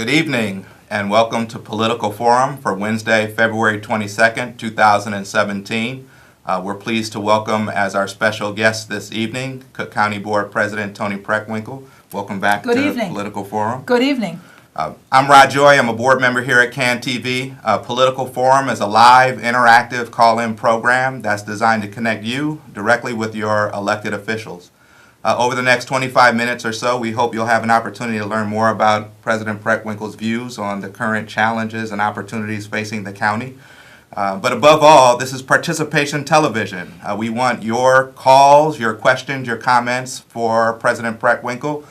Good evening and welcome to Political Forum for Wednesday, February 22nd, 2017. We're pleased to welcome as our special guest this evening, Cook County Board President Toni Preckwinkle. Welcome back Good to evening. Political Forum. Good evening. I'm Rod Joy. I'm a board member here at CAN TV. Political Forum is a live, interactive call-in program that's designed to connect you directly with your elected officials. Over the next 25 minutes or so, we hope you'll have an opportunity to learn more about President Preckwinkle's views on the current challenges and opportunities facing the county. But above all, this is participation television. We want your calls, your questions, your comments for President Preckwinkle.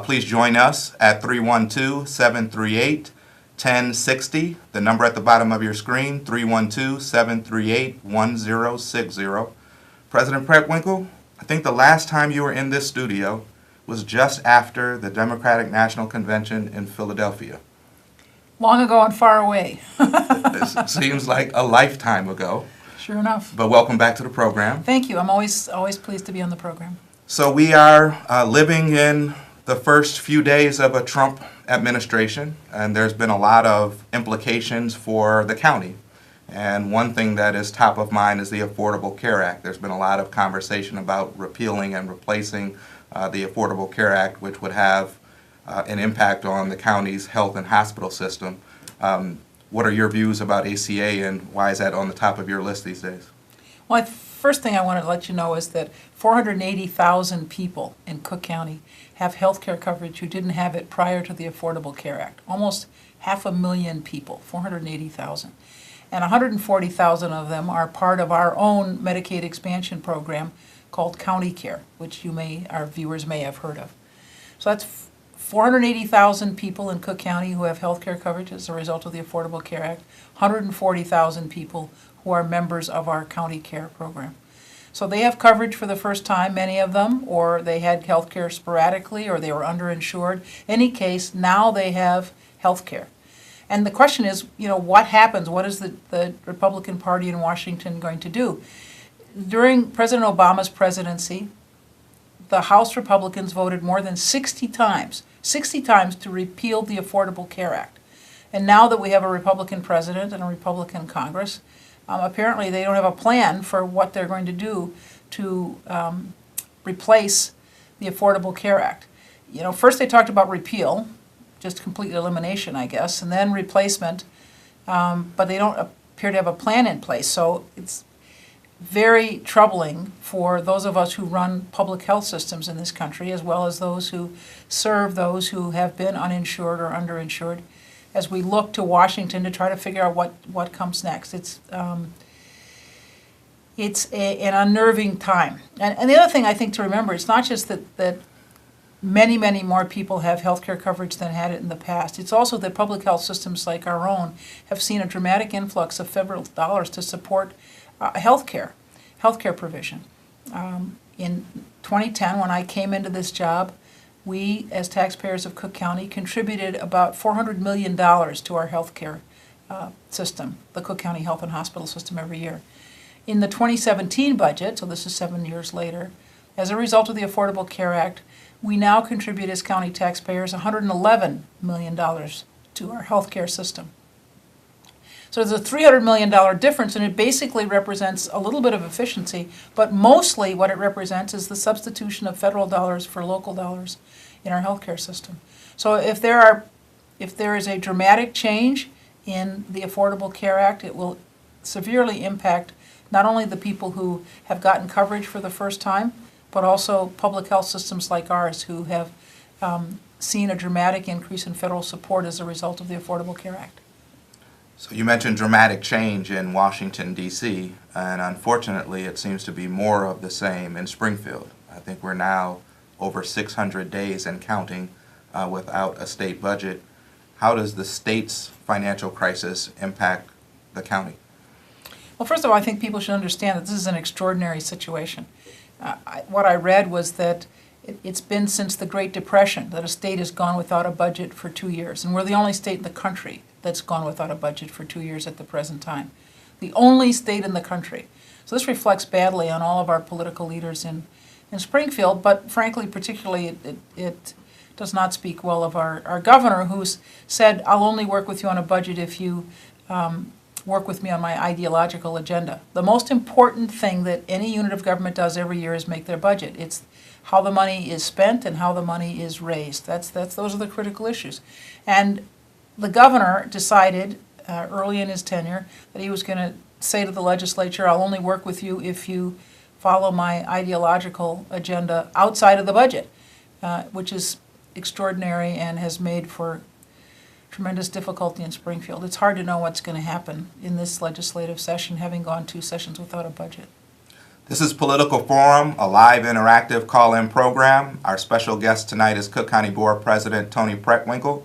Please join us at 312-738-1060. The number at the bottom of your screen, 312-738-1060. President Preckwinkle, I think the last time you were in this studio was just after the Democratic National Convention in Philadelphia. Long ago and far away. It seems like a lifetime ago. Sure enough. But welcome back to the program. Thank you. I'm always pleased to be on the program. So we are living in the first few days of a Trump administration, and there's been a lot of implications for the county. And one thing that is top of mind is the Affordable Care Act. There's been a lot of conversation about repealing and replacing the Affordable Care Act, which would have an impact on the county's health and hospital system. What are your views about ACA, and why is that on the top of your list these days? Well, first thing I want to let you know is that 480,000 people in Cook County have health care coverage who didn't have it prior to the Affordable Care Act. Almost 500,000 people, 480,000. And 140,000 of them are part of our own Medicaid expansion program called County Care, which our viewers may have heard of. So that's 480,000 people in Cook County who have health care coverage as a result of the Affordable Care Act, 140,000 people who are members of our County Care program. So they have coverage for the first time, many of them, or they had health care sporadically, or they were underinsured. Any case, now they have health care. And the question is, what happens? What is the Republican Party in Washington going to do? During President Obama's presidency, the House Republicans voted more than 60 times to repeal the Affordable Care Act. And now that we have a Republican president and a Republican Congress, apparently they don't have a plan for what they're going to do to replace the Affordable Care Act. First they talked about repeal, just complete elimination, I guess, and then replacement, but they don't appear to have a plan in place. So it's very troubling for those of us who run public health systems in this country, as well as those who serve those who have been uninsured or underinsured, as we look to Washington to try to figure out what comes next. It's an unnerving time. And the other thing I think to remember, it's not just that many, many more people have health care coverage than had it in the past. It's also that public health systems like our own have seen a dramatic influx of federal dollars to support health care provision. In 2010, when I came into this job, we, as taxpayers of Cook County, contributed about $400 million to our health care system, the Cook County Health and Hospital System, every year. In the 2017 budget, so this is 7 years later, as a result of the Affordable Care Act, we now contribute as county taxpayers $111 million to our health care system. So there's a $300 million difference, and it basically represents a little bit of efficiency, but mostly what it represents is the substitution of federal dollars for local dollars in our health care system. So if there is a dramatic change in the Affordable Care Act, it will severely impact not only the people who have gotten coverage for the first time, but also public health systems like ours who have seen a dramatic increase in federal support as a result of the Affordable Care Act. So you mentioned dramatic change in Washington, D.C., and unfortunately it seems to be more of the same in Springfield. I think we're now over 600 days and counting without a state budget. How does the state's financial crisis impact the county? Well, first of all, I think people should understand that this is an extraordinary situation. What I read was that it's been since the Great Depression that a state has gone without a budget for 2 years, and we're the only state in the country that's gone without a budget for 2 years at the present time. The only state in the country. So this reflects badly on all of our political leaders in Springfield, but frankly, particularly, it does not speak well of our governor, who's said, I'll only work with you on a budget if you work with me on my ideological agenda. The most important thing that any unit of government does every year is make their budget. It's how the money is spent and how the money is raised. Those are the critical issues. And the governor decided early in his tenure that he was going to say to the legislature, I'll only work with you if you follow my ideological agenda outside of the budget, which is extraordinary and has made for tremendous difficulty in Springfield. It's hard to know what's going to happen in this legislative session, having gone 2 sessions without a budget. This is Political Forum, a live interactive call-in program. Our special guest tonight is Cook County Board President Toni Preckwinkle.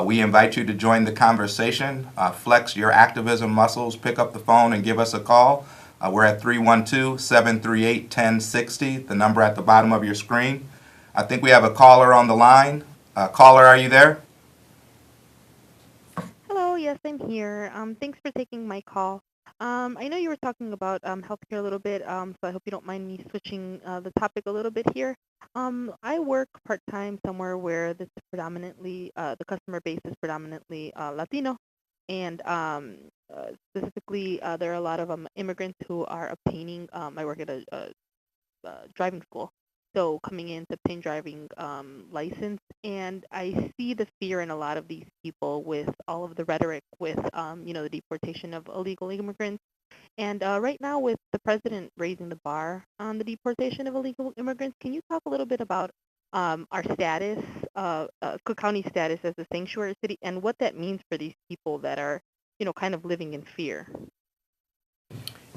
We invite you to join the conversation, flex your activism muscles, pick up the phone and give us a call. We're at 312-738-1060, the number at the bottom of your screen. I think we have a caller on the line. Caller, are you there? Hello, yes, I'm here. Thanks for taking my call. I know you were talking about healthcare a little bit, so I hope you don't mind me switching the topic a little bit here. I work part-time somewhere where this is predominantly, the customer base is predominantly Latino, and specifically there are a lot of immigrants who are obtaining, I work at a driving school, so coming in to obtain driving license, and I see the fear in a lot of these people with all of the rhetoric with, the deportation of illegal immigrants. And right now, with the president raising the bar on the deportation of illegal immigrants, can you talk a little bit about our status, Cook County status as a sanctuary city, and what that means for these people that are, kind of living in fear?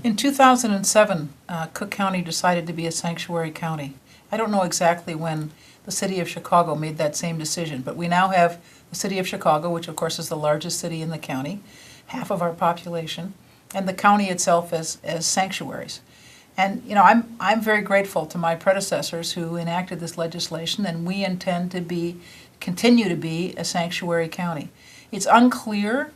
In 2007, Cook County decided to be a sanctuary county. I don't know exactly when the city of Chicago made that same decision, but we now have the city of Chicago, which of course is the largest city in the county, half of our population, and the county itself as sanctuaries. And I'm very grateful to my predecessors who enacted this legislation, and we intend to continue to be a sanctuary county. It's unclear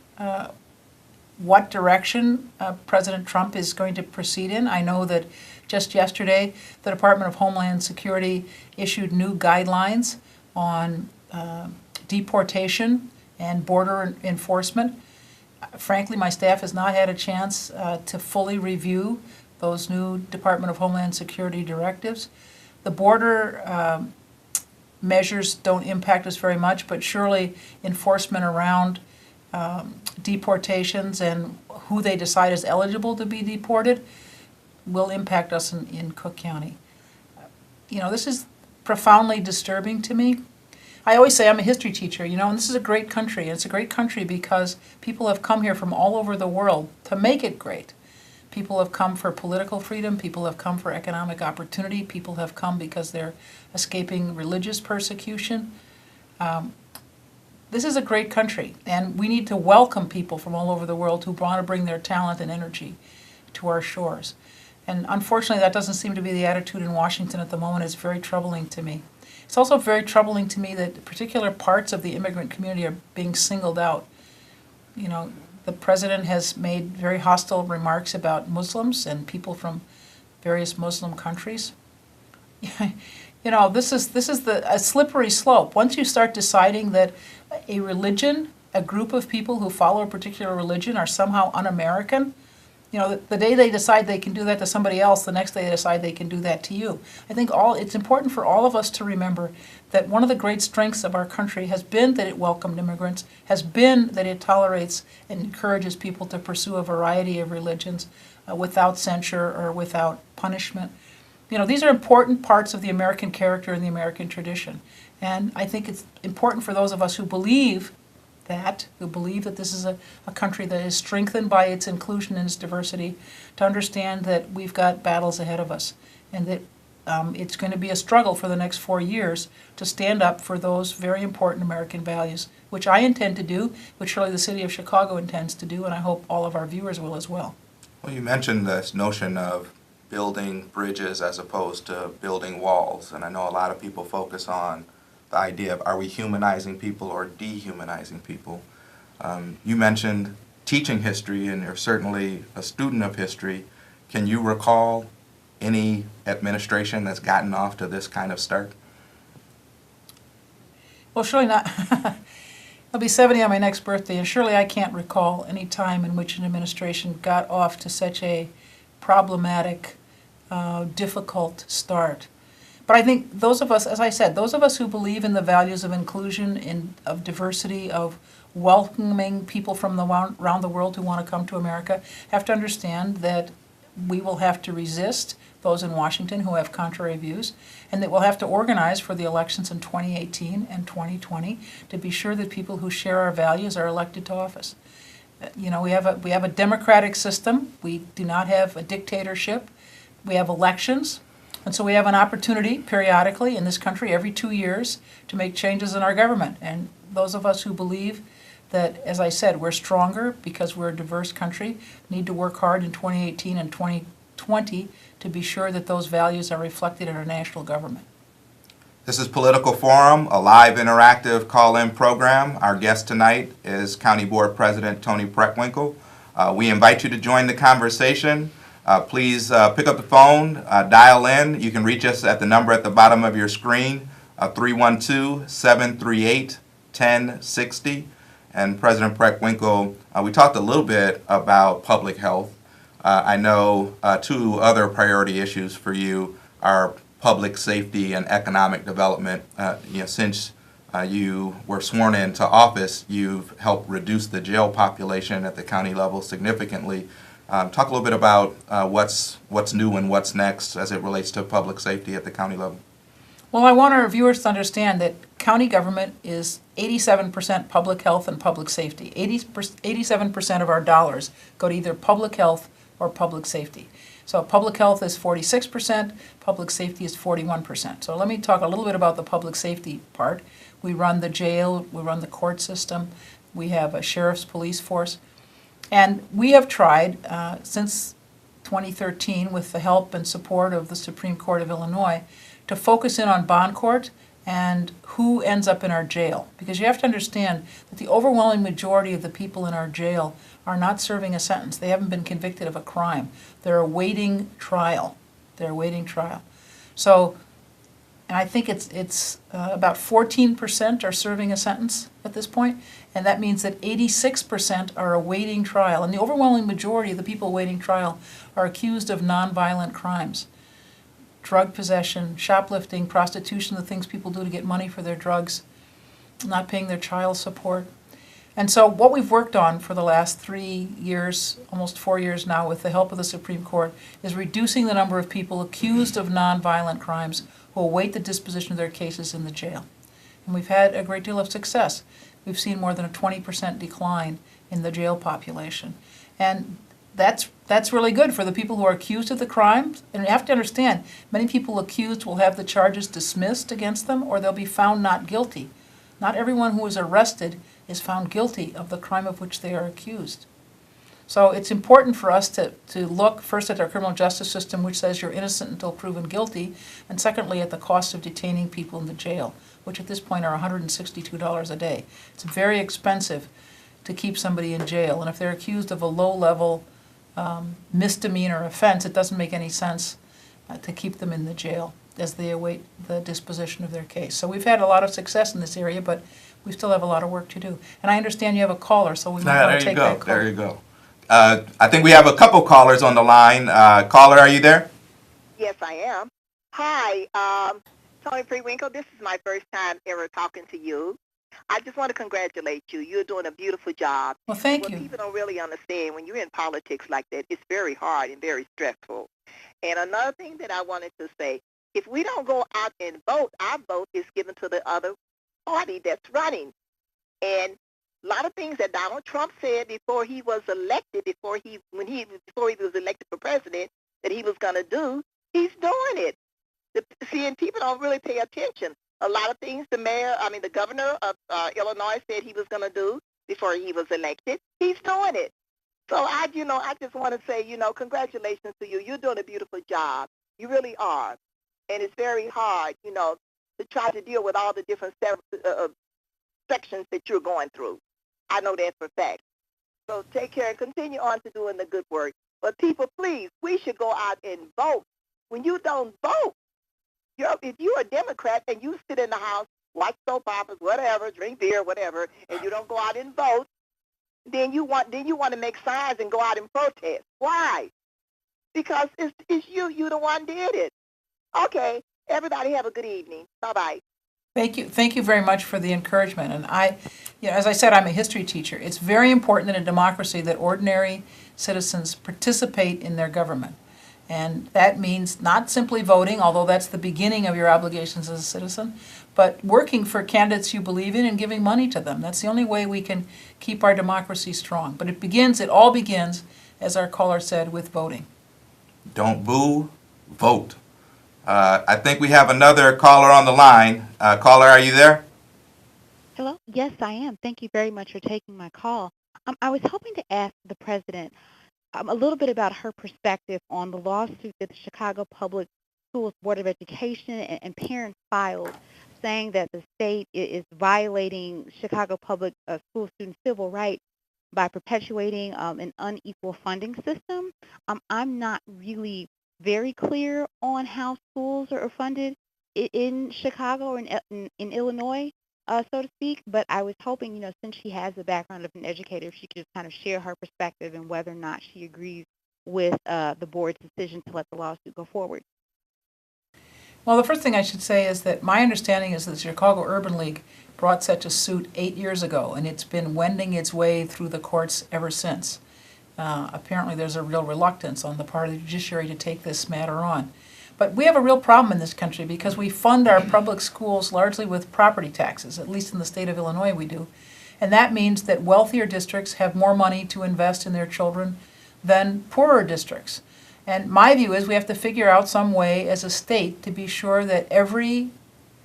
what direction President Trump is going to proceed in. I know that just yesterday, the Department of Homeland Security issued new guidelines on deportation and border enforcement. Frankly, my staff has not had a chance to fully review those new Department of Homeland Security directives. The border measures don't impact us very much, but surely enforcement around deportations and who they decide is eligible to be deported will impact us in Cook County. This is profoundly disturbing to me. I always say I'm a history teacher, and this is a great country. And it's a great country because people have come here from all over the world to make it great. People have come for political freedom. People have come for economic opportunity. People have come because they're escaping religious persecution. This is a great country, and we need to welcome people from all over the world who want to bring their talent and energy to our shores. And unfortunately, that doesn't seem to be the attitude in Washington at the moment. It's very troubling to me. It's also very troubling to me that particular parts of the immigrant community are being singled out. The president has made very hostile remarks about Muslims and people from various Muslim countries. This is a slippery slope. Once you start deciding that a religion, a group of people who follow a particular religion are somehow un-American, the day they decide they can do that to somebody else, the next day they decide they can do that to you. I think it's important for all of us to remember that one of the great strengths of our country has been that it welcomed immigrants, has been that it tolerates and encourages people to pursue a variety of religions without censure or without punishment. These are important parts of the American character and the American tradition. And I think it's important for those of us who believe that this is a country that is strengthened by its inclusion and its diversity, to understand that we've got battles ahead of us, and that it's going to be a struggle for the next 4 years to stand up for those very important American values, which I intend to do, which surely the city of Chicago intends to do, and I hope all of our viewers will as well. Well, you mentioned this notion of building bridges as opposed to building walls, and I know a lot of people focus on the idea of, are we humanizing people or dehumanizing people? You mentioned teaching history, and you're certainly a student of history. Can you recall any administration that's gotten off to this kind of start? Well, surely not. I'll be 70 on my next birthday, and surely I can't recall any time in which an administration got off to such a problematic, difficult start. But I think those of us, as I said, those of us who believe in the values of inclusion, of diversity, of welcoming people from around the world who want to come to America, have to understand that we will have to resist those in Washington who have contrary views, and that we'll have to organize for the elections in 2018 and 2020 to be sure that people who share our values are elected to office. You know, we have a democratic system. We do not have a dictatorship. We have elections. And so we have an opportunity periodically in this country every 2 years to make changes in our government. And those of us who believe that, as I said, we're stronger because we're a diverse country, need to work hard in 2018 and 2020 to be sure that those values are reflected in our national government. This is Political Forum, a live interactive call-in program. Our guest tonight is County Board President Toni Preckwinkle. We invite you to join the conversation. Please pick up the phone, dial in. You can reach us at the number at the bottom of your screen, 312-738-1060. And President Preckwinkle, we talked a little bit about public health. I know two other priority issues for you are public safety and economic development. Since you were sworn into office, you've helped reduce the jail population at the county level significantly. Talk a little bit about what's new and what's next as it relates to public safety at the county level. Well, I want our viewers to understand that county government is 87% public health and public safety. 87% of our dollars go to either public health or public safety. So public health is 46%, public safety is 41%. So let me talk a little bit about the public safety part. We run the jail, we run the court system, we have a sheriff's police force. And we have tried since 2013, with the help and support of the Supreme Court of Illinois, to focus in on bond court and who ends up in our jail. Because you have to understand that the overwhelming majority of the people in our jail are not serving a sentence. They haven't been convicted of a crime. They're awaiting trial. They're awaiting trial. So, and I think it's about 14% are serving a sentence at this point, and that means that 86% are awaiting trial. And the overwhelming majority of the people awaiting trial are accused of nonviolent crimes. Drug possession, shoplifting, prostitution, the things people do to get money for their drugs, not paying their child support. And so what we've worked on for the last 3 years, almost 4 years now, with the help of the Supreme Court, is reducing the number of people accused of nonviolent crimes who await the disposition of their cases in the jail. And we've had a great deal of success. We've seen more than a 20% decline in the jail population. And that's really good for the people who are accused of the crimes. And you have to understand, many people accused will have the charges dismissed against them, or they'll be found not guilty. Not everyone who is arrested is found guilty of the crime of which they are accused. So it's important for us to look first at our criminal justice system, which says you're innocent until proven guilty, and secondly at the cost of detaining people in the jail, which at this point are $162 a day. It's very expensive to keep somebody in jail, and if they're accused of a low-level misdemeanor offense, it doesn't make any sense to keep them in the jail as they await the disposition of their case. So we've had a lot of success in this area, but we still have a lot of work to do. And I understand you have a caller, so we might want to take that call. There you go. I think we have a couple callers on the line. Caller, are you there? Yes, I am. Hi, Toni Preckwinkle. This is my first time ever talking to you. I just want to congratulate you. You're doing a beautiful job. Well, thank you. What people don't really understand, when you're in politics like that, it's very hard and very stressful. And another thing that I wanted to say, if we don't go out and vote, our vote is given to the other party that's running. And a lot of things that Donald Trump said before he was elected, before he was elected for president, that he was going to do, he's doing it. And people don't really pay attention. A lot of things the governor of Illinois said he was going to do before he was elected, he's doing it. So I just want to say, congratulations to you. You're doing a beautiful job. You really are. And it's very hard, to try to deal with all the different sections that you're going through. I know that for a fact. So take care and continue on to doing the good work. But people, please, we should go out and vote. When you don't vote, if you're a Democrat and you sit in the House watch soap operas, whatever, drink beer, whatever, and you don't go out and vote, then you want to make signs and go out and protest. Why? Because it's you the one did it. Okay, everybody have a good evening. Bye-bye. Thank you very much for the encouragement. And as I said, I'm a history teacher. It's very important in a democracy that ordinary citizens participate in their government. And that means not simply voting, although that's the beginning of your obligations as a citizen, but working for candidates you believe in and giving money to them. That's the only way we can keep our democracy strong. But it all begins, as our caller said, with voting. Don't boo, vote. I think we have another caller on the line. Caller, are you there? Hello? Yes, I am. Thank you very much for taking my call. I was hoping to ask the president a little bit about her perspective on the lawsuit that the Chicago Public Schools Board of Education and parents filed, saying that the state is violating Chicago Public School student civil rights by perpetuating an unequal funding system. I'm not really very clear on how schools are funded in Chicago or in Illinois, so to speak. But I was hoping, since she has the background of an educator, if she could just kind of share her perspective and whether or not she agrees with the board's decision to let the lawsuit go forward. Well, the first thing I should say is that my understanding is that the Chicago Urban League brought such a suit 8 years ago, and it's been wending its way through the courts ever since. Apparently there's a real reluctance on the part of the judiciary to take this matter on. But we have a real problem in this country because we fund our public schools largely with property taxes, at least in the state of Illinois we do. And that means that wealthier districts have more money to invest in their children than poorer districts. And my view is we have to figure out some way as a state to be sure that every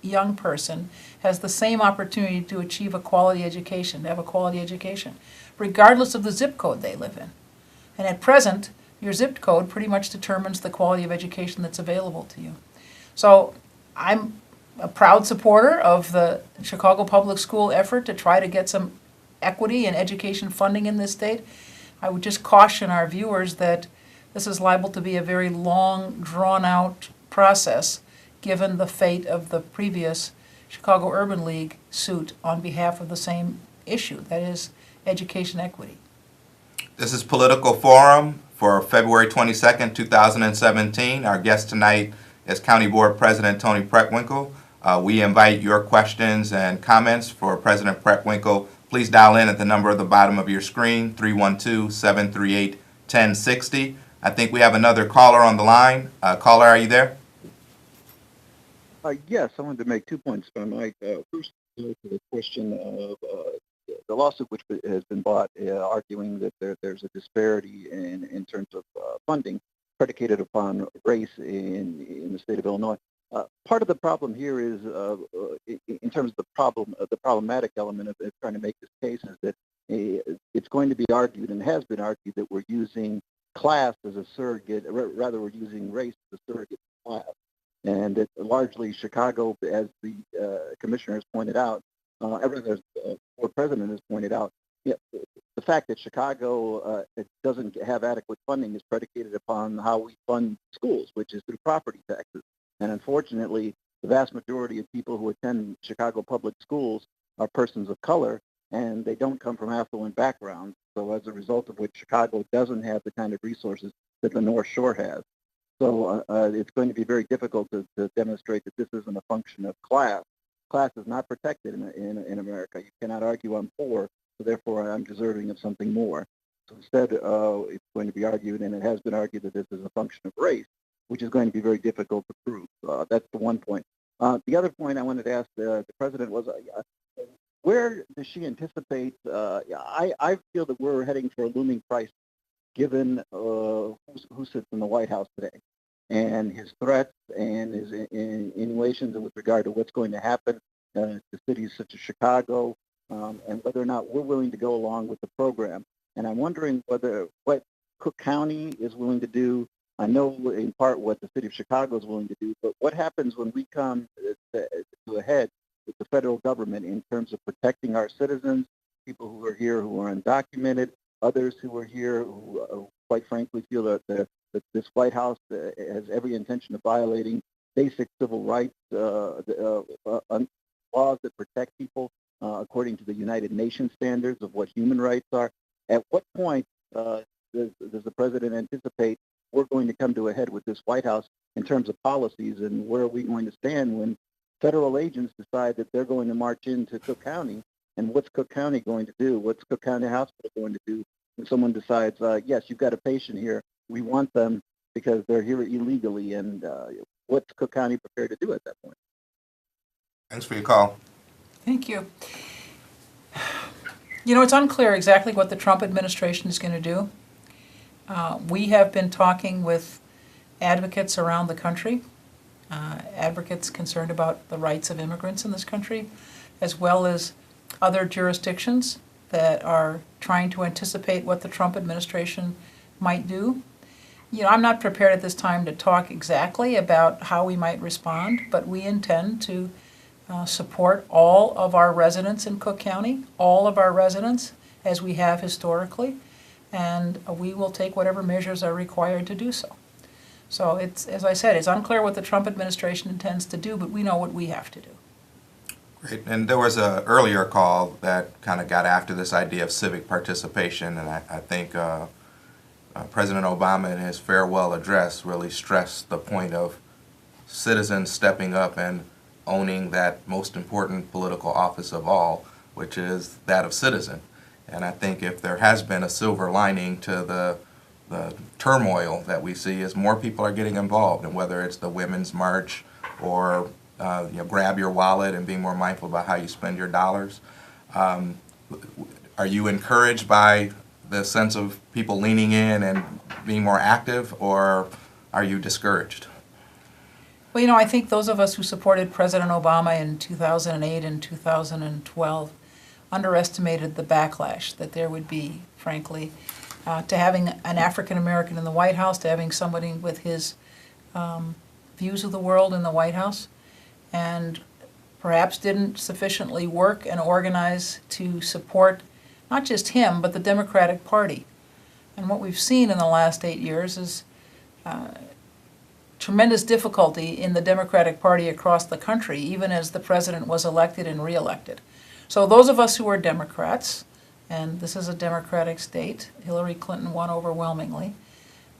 young person has the same opportunity to achieve a quality education, to have a quality education, regardless of the zip code they live in. And at present, your zip code pretty much determines the quality of education that's available to you. So I'm a proud supporter of the Chicago Public School effort to try to get some equity and education funding in this state. I would just caution our viewers that this is liable to be a very long, drawn-out process, given the fate of the previous Chicago Urban League suit on behalf of the same issue, that is, education equity. This is Political Forum for February 22nd, 2017. Our guest tonight is County Board President Toni Preckwinkle. We invite your questions and comments for President Preckwinkle. Please dial in at the number at the bottom of your screen, 312-738-1060. I think we have another caller on the line. Caller, are you there? Yes, I wanted to make 2 points, if I might. First, to the question of the lawsuit which has been brought, arguing that there's a disparity in terms of funding predicated upon race in the state of Illinois. Part of the problem here is, in terms of the problematic element of trying to make this case, is that it's going to be argued and has been argued that we're using class as a surrogate, rather we're using race as a surrogate class. And that largely Chicago, as the commissioner has pointed out, everything as the board president has pointed out, the fact that Chicago doesn't have adequate funding is predicated upon how we fund schools, which is through property taxes. And unfortunately, the vast majority of people who attend Chicago public schools are persons of color, and they don't come from affluent backgrounds. So as a result of which, Chicago doesn't have the kind of resources that the North Shore has. So it's going to be very difficult to demonstrate that this isn't a function of class. Class is not protected in America. You cannot argue I'm poor, so therefore I'm deserving of something more. So instead, it's going to be argued, and it has been argued, that this is a function of race, which is going to be very difficult to prove. That's the one point. The other point I wanted to ask the president was, where does she anticipate? I feel that we're heading for a looming crisis, given who sits in the White House today, and his threats and his insinuations with regard to what's going to happen to cities such as Chicago, and whether or not we're willing to go along with the program. And I'm wondering what Cook County is willing to do. I know in part what the city of Chicago is willing to do, but what happens when we come to a head with the federal government in terms of protecting our citizens, people who are here who are undocumented, others who are here who quite frankly feel that this White House has every intention of violating basic civil rights laws that protect people according to the United Nations standards of what human rights are. At what point does the president anticipate we're going to come to a head with this White House in terms of policies, and where are we going to stand when federal agents decide that they're going to march into Cook County? And what's Cook County going to do? What's Cook County Hospital going to do when someone decides, yes, you've got a patient here, we want them because they're here illegally, and what's Cook County prepared to do at that point? Thanks for your call. Thank you. You know, it's unclear exactly what the Trump administration is going to do. We have been talking with advocates around the country, advocates concerned about the rights of immigrants in this country, as well as other jurisdictions that are trying to anticipate what the Trump administration might do. You know, I'm not prepared at this time to talk exactly about how we might respond, but we intend to support all of our residents in Cook County, all of our residents, as we have historically, and we will take whatever measures are required to do so. So it's, as I said, it's unclear what the Trump administration intends to do, but we know what we have to do. Great. And there was an earlier call that kind of got after this idea of civic participation, and I think President Obama in his farewell address really stressed the point of citizens stepping up and owning that most important political office of all, which is that of citizen. And I think if there has been a silver lining to the turmoil that we see, is more people are getting involved, and whether it's the Women's March or grab your wallet and being more mindful about how you spend your dollars. Are you encouraged by the sense of people leaning in and being more active, or are you discouraged? Well, you know, I think those of us who supported President Obama in 2008 and 2012 underestimated the backlash that there would be, frankly, to having an African American in the White House, to having somebody with his views of the world in the White House, and perhaps didn't sufficiently work and organize to support not just him, but the Democratic Party. And what we've seen in the last 8 years is tremendous difficulty in the Democratic Party across the country, even as the president was elected and reelected. So those of us who are Democrats, and this is a Democratic state, Hillary Clinton won overwhelmingly,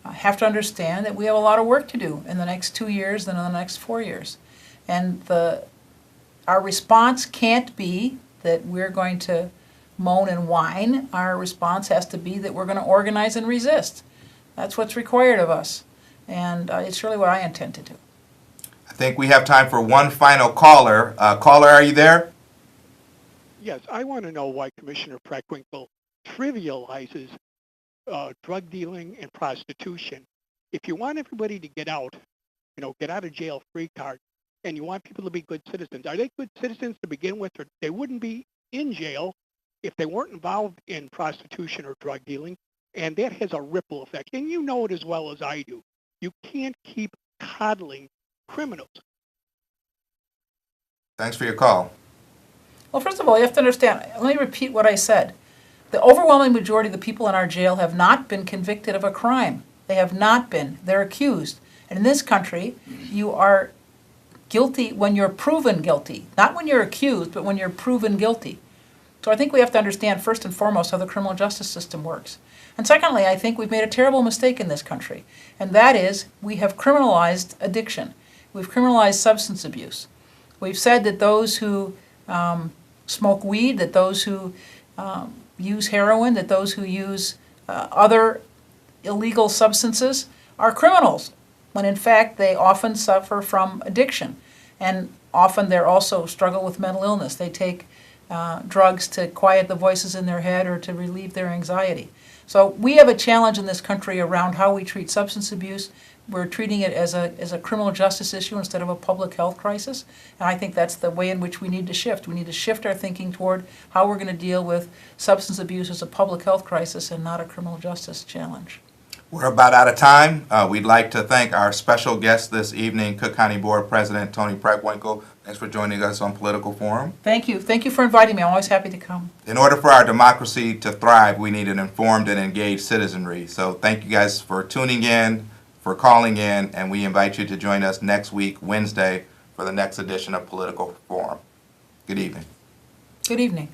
have to understand that we have a lot of work to do in the next 2 years and in the next 4 years. And our response can't be that we're going to moan and whine. Our response has to be that we're going to organize and resist. That's what's required of us. And it's really what I intend to do. I think we have time for one final caller. Caller, are you there? Yes, I want to know why Commissioner Preckwinkle trivializes drug dealing and prostitution. If you want everybody to get out of jail free card, and you want people to be good citizens, are they good citizens to begin with, or they wouldn't be in jail if they weren't involved in prostitution or drug dealing? And that has a ripple effect, and you know it as well as I do. You can't keep coddling criminals. Thanks for your call. Well, first of all, you have to understand, let me repeat what I said. The overwhelming majority of the people in our jail have not been convicted of a crime. They have not been. They're accused. And in this country, you are guilty when you're proven guilty. Not when you're accused, but when you're proven guilty. So I think we have to understand, first and foremost, how the criminal justice system works. And secondly, I think we've made a terrible mistake in this country, and that is we have criminalized addiction. We've criminalized substance abuse. We've said that those who smoke weed, that those who use heroin, that those who use other illegal substances are criminals, when in fact they often suffer from addiction. And often they also struggle with mental illness. They take drugs to quiet the voices in their head or to relieve their anxiety. So we have a challenge in this country around how we treat substance abuse. We're treating it as a criminal justice issue instead of a public health crisis. And I think that's the way in which we need to shift. We need to shift our thinking toward how we're going to deal with substance abuse as a public health crisis and not a criminal justice challenge. We're about out of time. We'd like to thank our special guest this evening, Cook County Board President Toni Preckwinkle. Thanks for joining us on Political Forum. Thank you. Thank you for inviting me. I'm always happy to come. In order for our democracy to thrive, we need an informed and engaged citizenry. So thank you guys for tuning in, for calling in, and we invite you to join us next week, Wednesday, for the next edition of Political Forum. Good Good evening. Good evening.